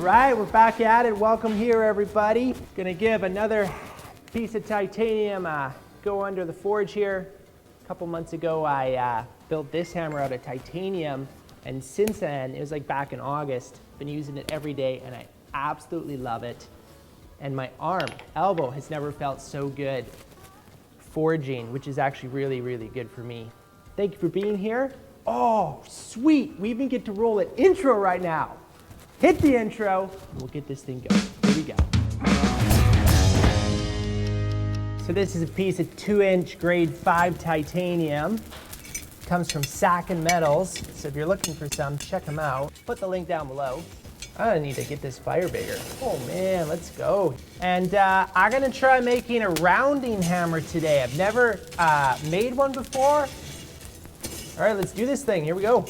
right, we're back at it. Welcome here, everybody. Gonna give another piece of titanium go under the forge here. A couple months ago, I built this hammer out of titanium, and since then, it was like back in August, been using it every day, and I absolutely love it. And my elbow has never felt so good forging, which is actually really, really good for me. Thank you for being here. Oh, sweet, we even get to roll an intro right now. Hit the intro, and we'll get this thing going. Here we go. So this is a piece of 2-inch grade 5 titanium. Comes from Sack & Metals, so if you're looking for some, check them out. Put the link down below. I need to get this fire bigger. Oh man, let's go. And I'm gonna try making a rounding hammer today. I've never made one before. All right, let's do this thing, here we go.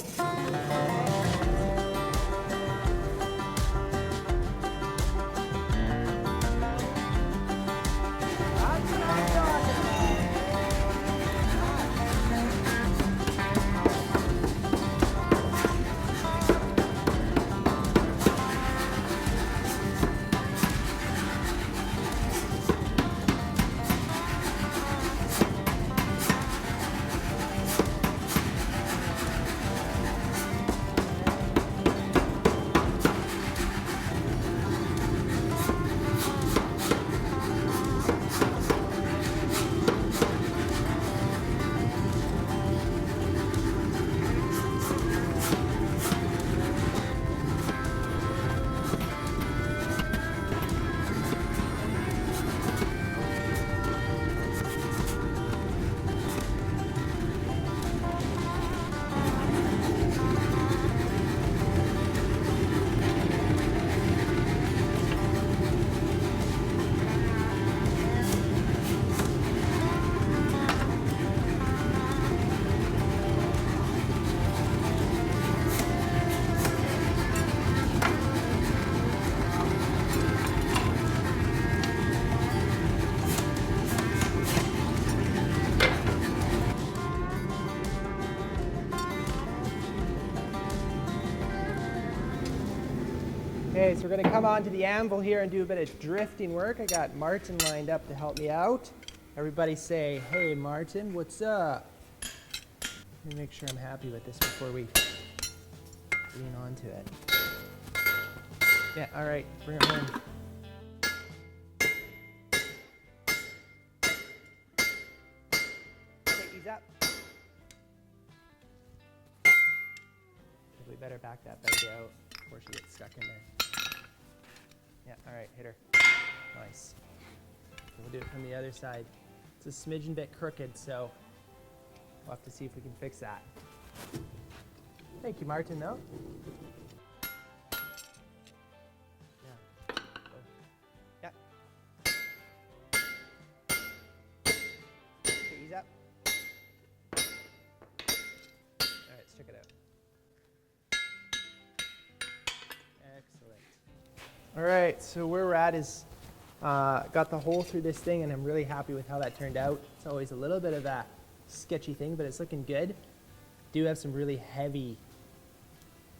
Okay, so we're gonna come onto the anvil here and do a bit of drifting work. I got Martin lined up to help me out. Everybody say, hey Martin, what's up? Let me make sure I'm happy with this before we lean onto it. Yeah, all right, bring it home. Okay, ease up. We better back that baby out before she gets stuck in there. Yeah, all right, hit her. Nice. We'll do it from the other side. It's a smidgen bit crooked, so we'll have to see if we can fix that. Thank you, Martin, though. Yeah. Yeah. Okay, ease up. All right, let's check it out. Excellent. All right, so where we're at is got the hole through this thing, and I'm really happy with how that turned out. It's always a little bit of a sketchy thing, but it's looking good. Do have some really heavy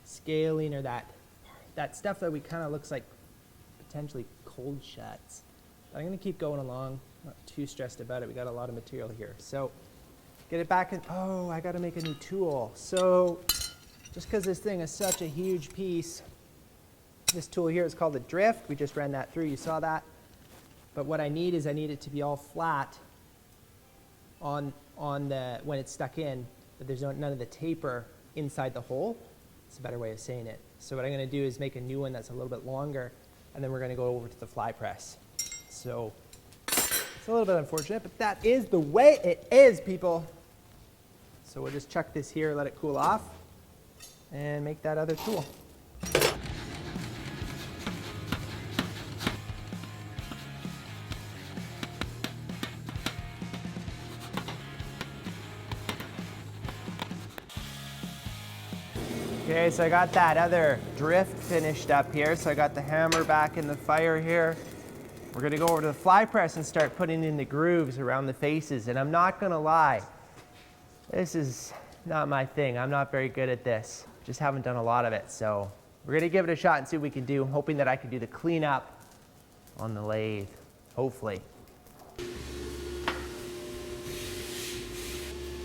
scaling, or that stuff that we kind of looks like potentially cold shuts. But I'm gonna keep going along, not too stressed about it. We got a lot of material here. So get it back in, oh, I gotta make a new tool. So just because this thing is such a huge piece, this tool here is called the drift. We just ran that through, you saw that. But what I need is I need it to be all flat on the, when it's stuck in, but there's none of the taper inside the hole. It's a better way of saying it. So what I'm gonna do is make a new one that's a little bit longer, and then we're gonna go over to the fly press. So it's a little bit unfortunate, but that is the way it is, people. So we'll just chuck this here, let it cool off, and make that other tool. Okay, so I got that other drift finished up here. So I got the hammer back in the fire here. We're gonna go over to the fly press and start putting in the grooves around the faces. And I'm not gonna lie, this is not my thing. I'm not very good at this. Just haven't done a lot of it. So We're gonna give it a shot and see what we can do. I'm hoping that I can do the cleanup on the lathe, hopefully.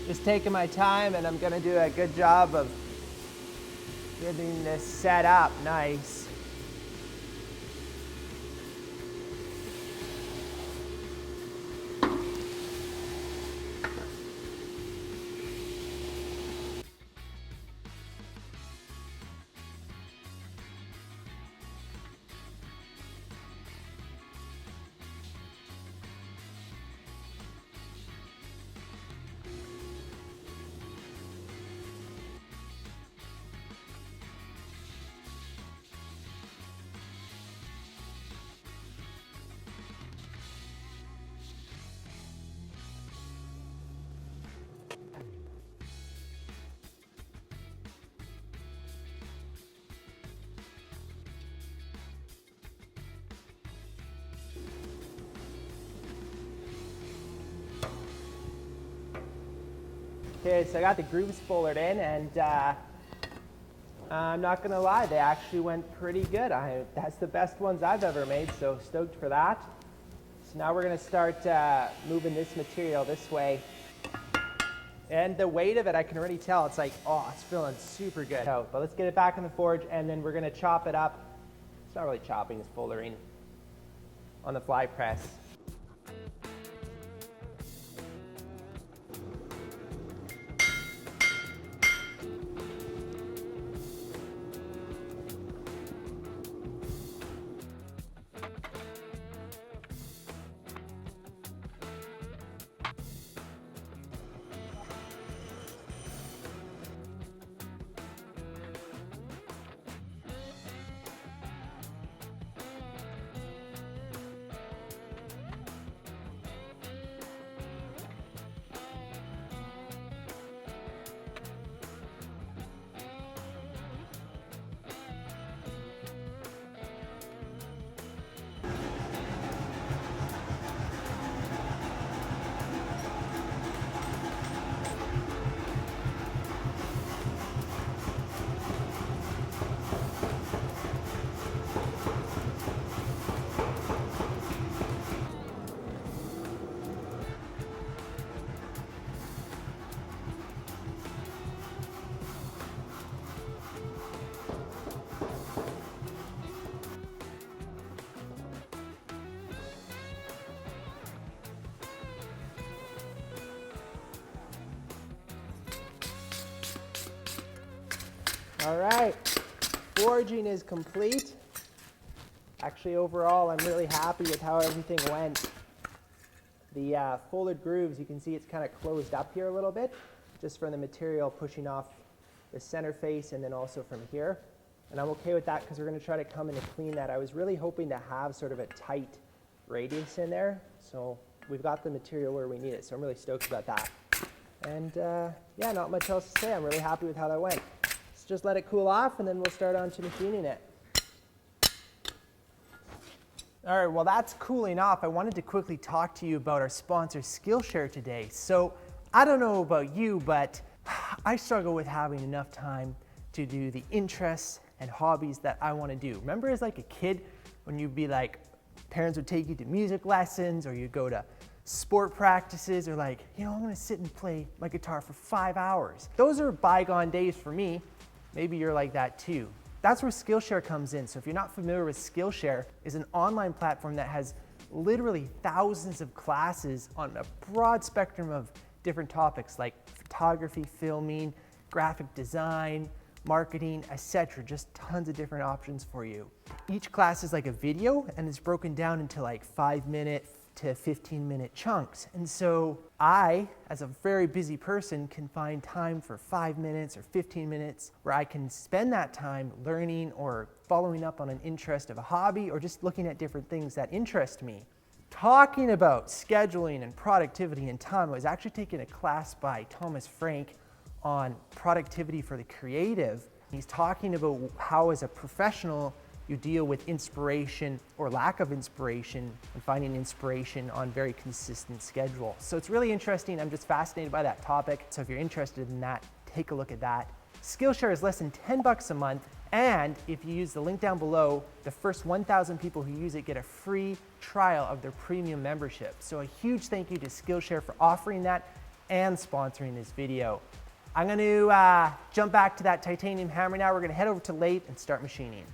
Just taking my time, and I'm gonna do a good job of getting this set up nice. Okay, so I got the grooves foldered in, and I'm not gonna lie, they actually went pretty good. That's the best ones I've ever made, so stoked for that. So now we're gonna start moving this material this way. And the weight of it, I can already tell, it's like, oh, it's feeling super good. But let's get it back in the forge, and then we're gonna chop it up. It's not really chopping, it's foldering on the fly press. All right, forging is complete. Actually, overall, I'm really happy with how everything went. The folded grooves, you can see it's kind of closed up here a little bit, just from the material pushing off the center face and then also from here. And I'm okay with that because we're going to try to come in and clean that. I was really hoping to have sort of a tight radius in there, so we've got the material where we need it, so I'm really stoked about that. And yeah, not much else to say. I'm really happy with how that went. Let's just let it cool off, and then we'll start on to machining it. All right, well, that's cooling off. I wanted to quickly talk to you about our sponsor, Skillshare, today. So I don't know about you, but I struggle with having enough time to do the interests and hobbies that I want to do. Remember as like a kid when you'd be like, parents would take you to music lessons, or you'd go to sport practices, or like, you know, I'm going to sit and play my guitar for 5 hours. Those are bygone days for me. Maybe you're like that too. That's where Skillshare comes in. So if you're not familiar with Skillshare, it's an online platform that has literally thousands of classes on a broad spectrum of different topics like photography, filming, graphic design, marketing, etc. Just tons of different options for you. Each class is like a video, and it's broken down into like 5-minute to 15-minute chunks. And so I, as a very busy person, can find time for 5 minutes or 15 minutes where I can spend that time learning or following up on an interest of a hobby, or just looking at different things that interest me. Talking about scheduling and productivity and time, I was actually taking a class by Thomas Frank on productivity for the creative. He's talking about how, as a professional, you deal with inspiration or lack of inspiration, and finding inspiration on very consistent schedule. So it's really interesting. I'm just fascinated by that topic. So if you're interested in that, take a look at that. Skillshare is less than $10 a month, And if you use the link down below, the first 1,000 people who use it get a free trial of their premium membership. So a huge thank you to Skillshare for offering that and sponsoring this video. I'm going to jump back to that titanium hammer now. We're going to head over to Lathe and start machining.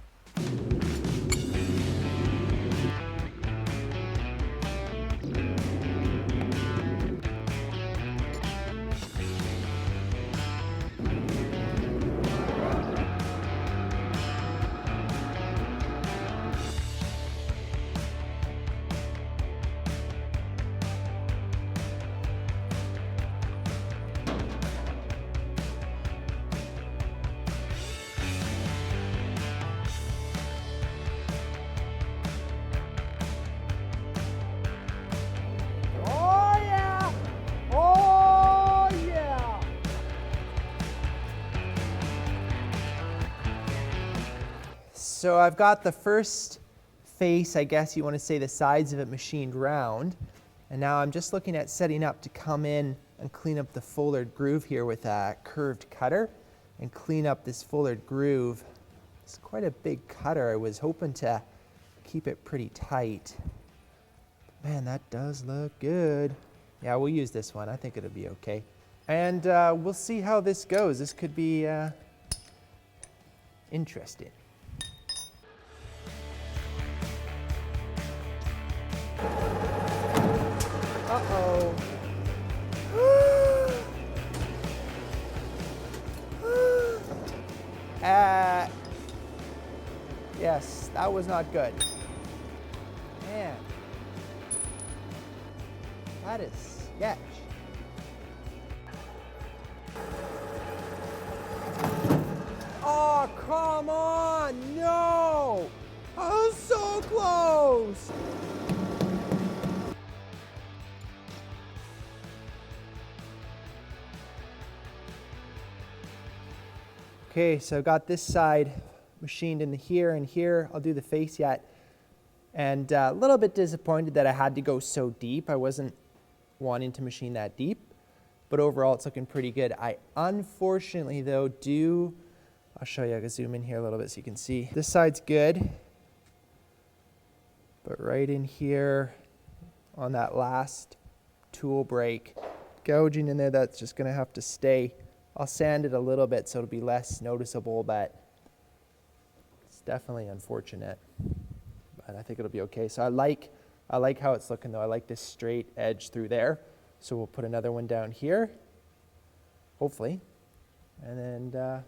So I've got the first face, I guess you want to say the sides of it, machined round. And now I'm just looking at setting up to come in and clean up the foldered groove here with a curved cutter and clean up this foldered groove. It's quite a big cutter. I was hoping to keep it pretty tight. Man, that does look good. Yeah, we'll use this one. I think it'll be okay. And we'll see how this goes. This could be interesting. Uh-oh. Yes, that was not good. Man, that is sketch. Oh, come on, no! I was so close! Okay, so I've got this side machined in here and here. I'll do the face yet. And a little bit disappointed that I had to go so deep. I wasn't wanting to machine that deep, but overall it's looking pretty good. I unfortunately though I'll show you, I can zoom in here a little bit so you can see. This side's good, but right in here on that last tool break, gouging in there, that's just gonna have to stay. I'll sand it a little bit so it'll be less noticeable, but it's definitely unfortunate. But I think it'll be okay. So I like how it's looking though. I like this straight edge through there. So we'll put another one down here, hopefully, and then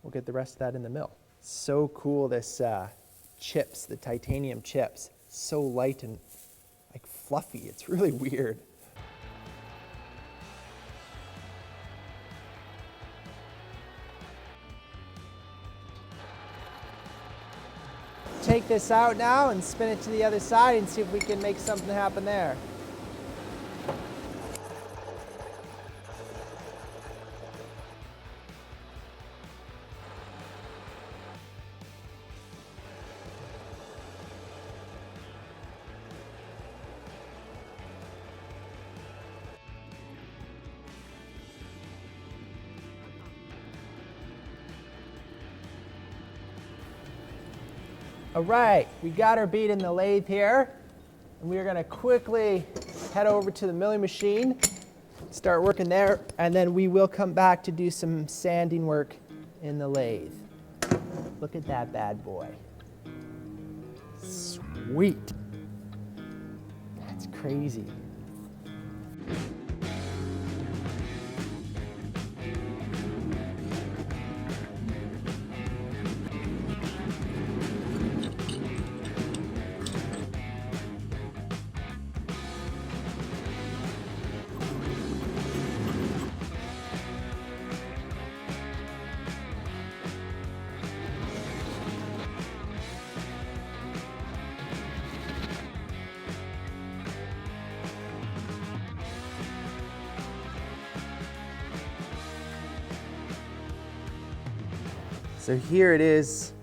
we'll get the rest of that in the mill. So cool, this chips, the titanium chips. So light and like fluffy. It's really weird. Take this out now and spin it to the other side and see if we can make something happen there. All right, we got our bead in the lathe here, and we're gonna quickly head over to the milling machine, start working there, and then we will come back to do some sanding work in the lathe. Look at that bad boy. Sweet. That's crazy. So here it is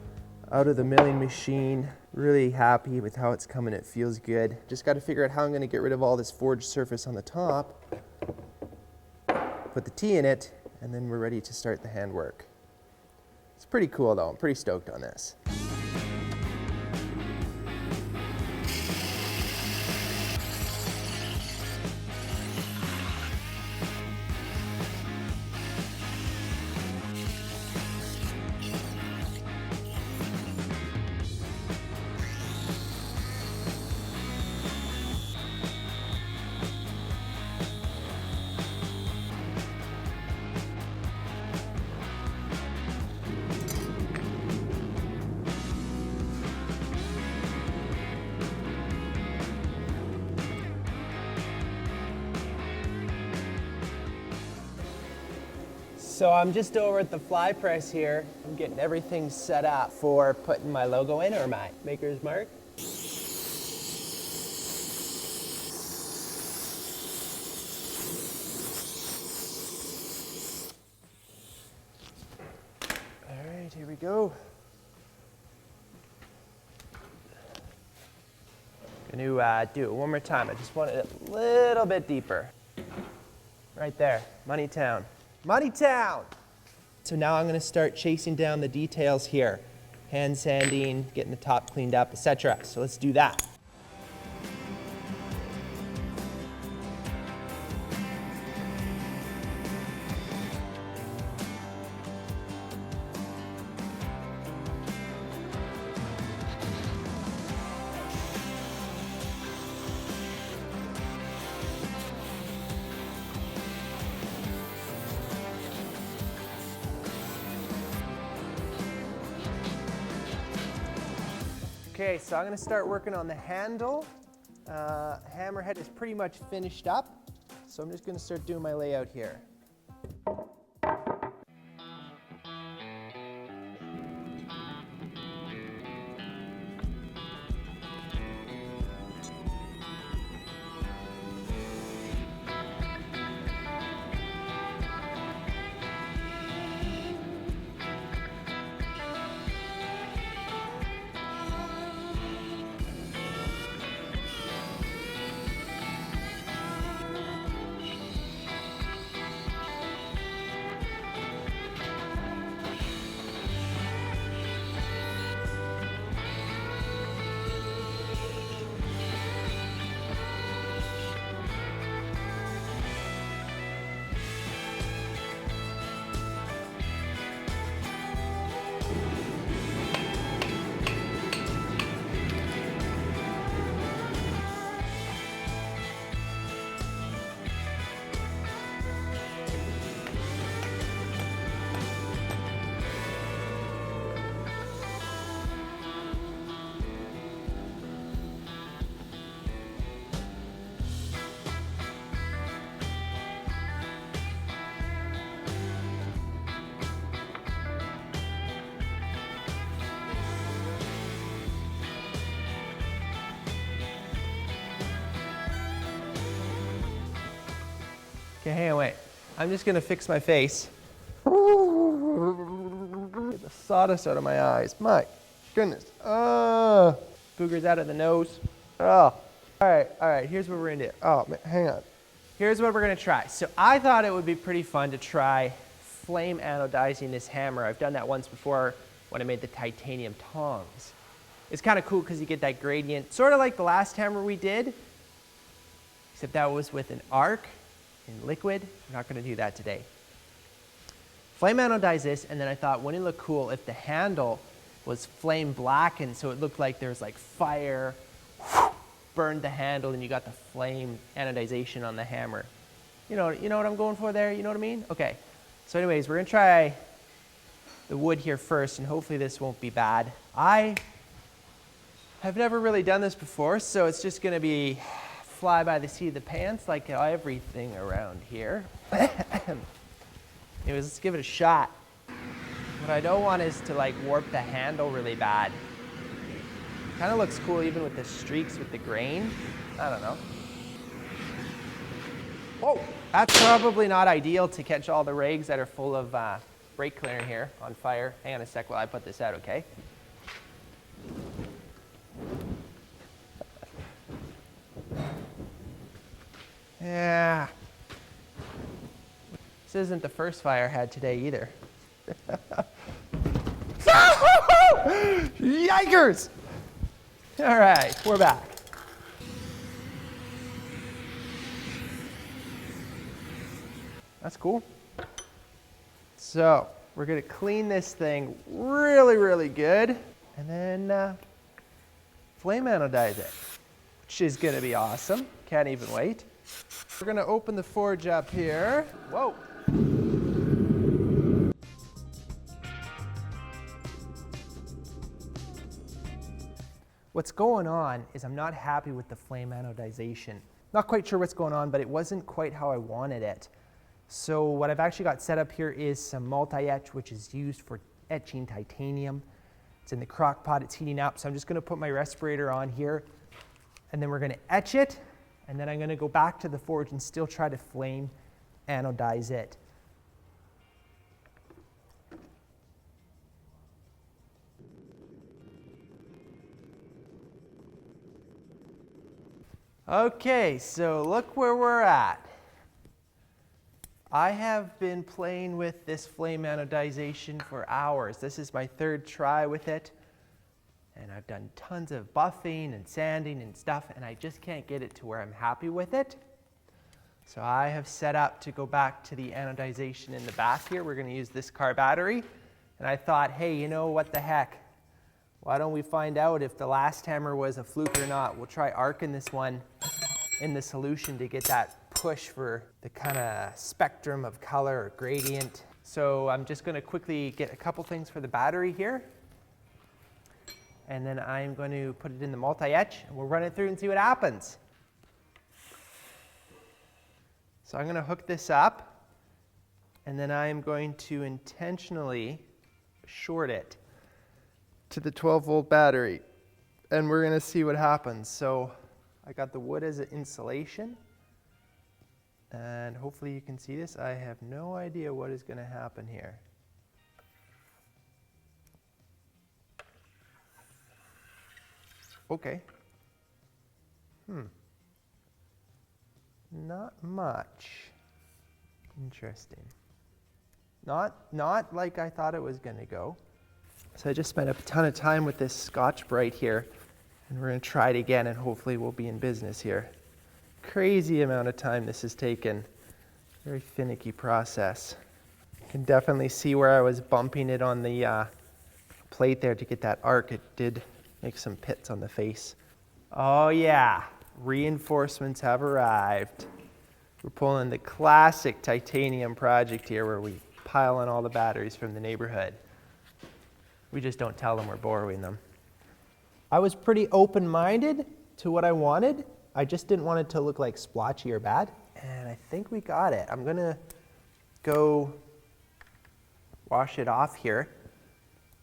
out of the milling machine. Really happy with how it's coming. It feels good. Just got to figure out how I'm going to get rid of all this forged surface on the top. Put the T in it, and then we're ready to start the handwork. It's pretty cool though. I'm pretty stoked on this. So I'm just over at the fly press here. I'm getting everything set up for putting my logo in, or my maker's mark. All right, here we go. Gonna do it one more time. I just want it a little bit deeper. Right there, Money Town. Money Town! So now I'm going to start chasing down the details here. Hand sanding, getting the top cleaned up, etc. So let's do that. Okay, so I'm going to start working on the handle. Hammerhead is pretty much finished up, so I'm just going to start doing my layout here. Okay, hang on, wait. I'm just gonna fix my face. Get the sawdust out of my eyes. My goodness. Boogers out of the nose. Oh. All right, here's what we're gonna do. Oh, man, hang on. Here's what we're gonna try. So I thought it would be pretty fun to try flame anodizing this hammer. I've done that once before when I made the titanium tongs. It's kind of cool because you get that gradient, sort of like the last hammer we did, except that was with an arc in liquid. We're not going to do that today. Flame anodize this, and then I thought, wouldn't it look cool if the handle was flame blackened, so it looked like there was like fire, burned the handle, and you got the flame anodization on the hammer. You know what I'm going for there? You know what I mean? Okay. So anyways, we're going to try the wood here first, and hopefully this won't be bad. I have never really done this before, so it's just going to be fly by the seat of the pants like everything around here. Anyways, let's give it a shot. What I don't want is to like warp the handle really bad. Kind of looks cool even with the streaks with the grain. I don't know. Whoa, that's probably not ideal to catch all the rags that are full of brake cleaner here on fire. Hang on a sec while I put this out, okay? Yeah. This isn't the first fire I had today either. Yikers! All right, we're back. That's cool. So we're gonna clean this thing really, really good, and then flame anodize it, which is gonna be awesome. Can't even wait. We're gonna open the forge up here. Whoa. What's going on is I'm not happy with the flame anodization. Not quite sure what's going on, but it wasn't quite how I wanted it. So what I've actually got set up here is some multi-etch, which is used for etching titanium. It's in the crock pot, it's heating up, so I'm just gonna put my respirator on here, and then we're gonna etch it, and then I'm gonna go back to the forge and still try to flame anodize it. Okay, so look where we're at. I have been playing with this flame anodization for hours. This is my third try with it, and I've done tons of buffing and sanding and stuff, and I just can't get it to where I'm happy with it. So I have set up to go back to the anodization in the back here. We're going to use this car battery, and I thought, hey, you know what the heck? Why don't we find out if the last hammer was a fluke or not? We'll try arcing this one in the solution to get that push for the kind of spectrum of color or gradient. So I'm just going to quickly get a couple things for the battery here. And then I'm going to put it in the multi-etch, and we'll run it through and see what happens. So I'm going to hook this up, and then I'm going to intentionally short it to the 12-volt battery, and we're going to see what happens. So I got the wood as an insulation, and hopefully you can see this. I have no idea what is going to happen here. Okay. Not much. Interesting. Not like I thought it was going to go. So I just spent a ton of time with this Scotch-Brite here, and we're going to try it again, and hopefully we'll be in business here. Crazy amount of time this has taken. Very finicky process. You can definitely see where I was bumping it on the plate there to get that arc. It did make some pits on the face. Oh yeah, reinforcements have arrived. We're pulling the classic titanium project here where we pile on all the batteries from the neighborhood. We just don't tell them we're borrowing them. I was pretty open-minded to what I wanted. I just didn't want it to look like splotchy or bad. And I think we got it. I'm gonna go wash it off here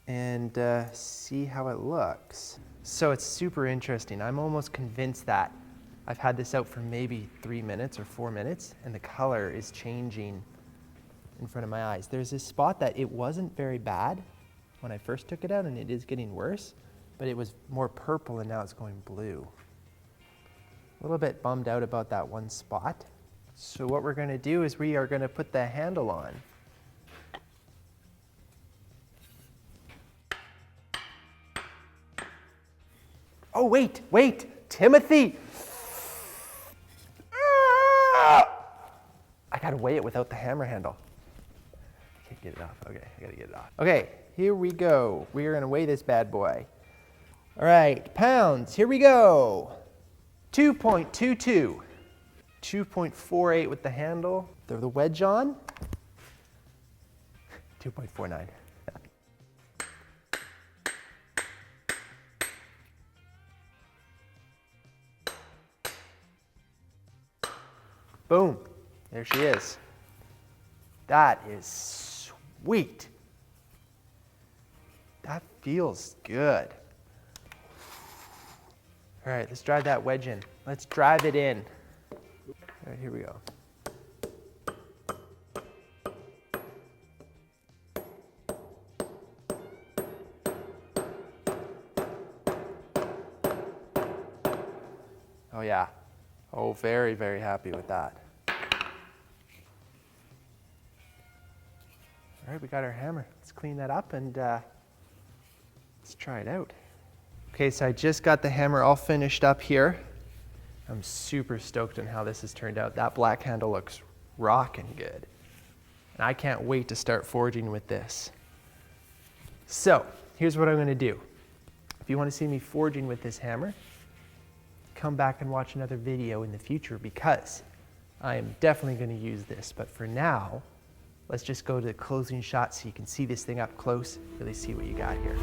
and see how it looks. So it's super interesting. I'm almost convinced that I've had this out for maybe 3 minutes or 4 minutes, and the color is changing in front of my eyes. There's this spot that it wasn't very bad when I first took it out, and it is getting worse, but it was more purple and now it's going blue. A little bit bummed out about that one spot. So what we're going to do is we are going to put the handle on. Oh, wait, Timothy! I gotta weigh it without the hammer handle. I can't get it off. Okay, I gotta get it off. Okay, here we go. We are gonna weigh this bad boy. All right, pounds, here we go. 2.22. 2.48 with the handle. Throw the wedge on. 2.49. Boom, there she is. That is sweet. That feels good. All right, let's drive that wedge in. Let's drive it in. All right, here we go. Oh yeah. Oh, very, very happy with that. All right, we got our hammer. Let's clean that up and Let's try it out. Okay, so I just got the hammer all finished up here. I'm super stoked on how this has turned out. That black handle looks rockin' good. And I can't wait to start forging with this. So, here's what I'm gonna do. If you wanna see me forging with this hammer, come back and watch another video in the future because I am definitely gonna use this. But for now, let's just go to the closing shot so you can see this thing up close, really see what you got here.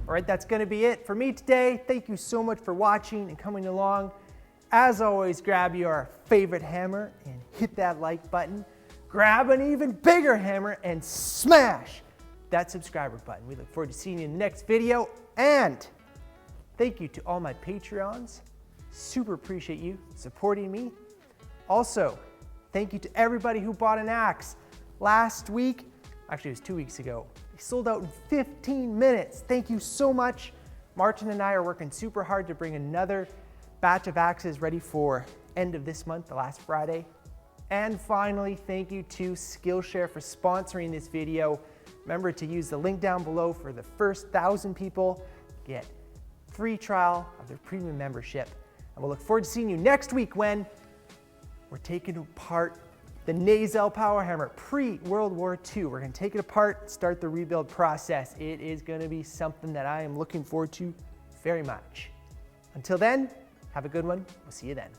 All right, that's gonna be it for me today. Thank you so much for watching and coming along. As always, grab your favorite hammer and hit that like button. Grab an even bigger hammer and smash that subscriber button. We look forward to seeing you in the next video. And thank you to all my Patreons. Super appreciate you supporting me. Also, thank you to everybody who bought an axe. Last week, actually it was 2 weeks ago, sold out in 15 minutes. Thank you so much. Martin and I are working super hard to bring another batch of axes ready for end of this month, the last Friday. And finally, thank you to Skillshare for sponsoring this video. Remember to use the link down below for the first 1,000 people. Get free trial of their premium membership. And we'll look forward to seeing you next week when we're taking apart the Nazel power hammer, pre-World War II. We're gonna take it apart, start the rebuild process. It is gonna be something that I am looking forward to very much. Until then, have a good one. We'll see you then.